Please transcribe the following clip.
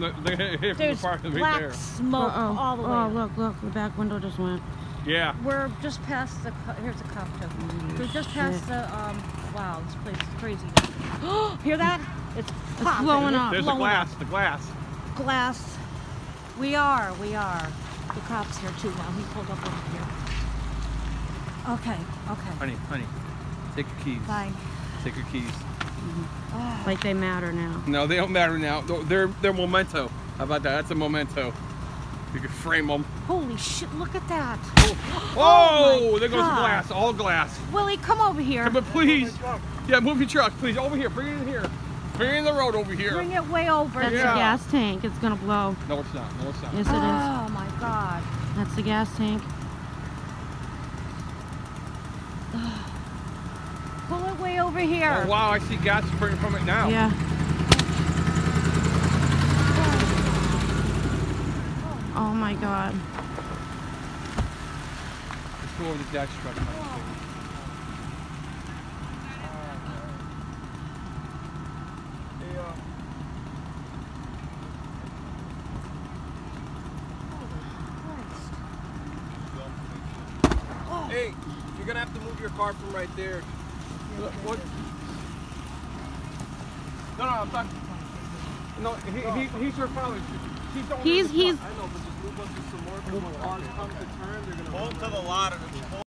They're hit from the There's parking right black there. smoke all the way. Oh, look, the back window just went. Yeah. We're just past the. Here's a cop too. We're just past the. Wow, this place is crazy. Hear that? It's blowing up. There's the glass. The glass. Glass. We are. The cop's here too now. He pulled up over here. Okay. Honey, take your keys. Bye. Take your keys. Like they matter now. No, they don't matter now. They're memento. How about that? That's a memento. You can frame them. Holy shit! Look at that. Oh, there goes the glass. All glass. Willie, come over here. But please. Yeah, move your truck, please. Over here. Bring it in here. Bring it in the road over here. Bring it way over. That's the gas tank. It's gonna blow. No, it's not. No, it's not. Yes, it is. Oh my God. That's the gas tank. Pull it way over here. Oh, wow, I see gas spraying from it now. Yeah. Oh my God. Let's go over the dash truck. Hey, you're gonna have to move your car from right there. What? No, I'm not. No, he's her father. He's I know, but just move up just some more because when cars come to turn, they're gonna pull to the lot of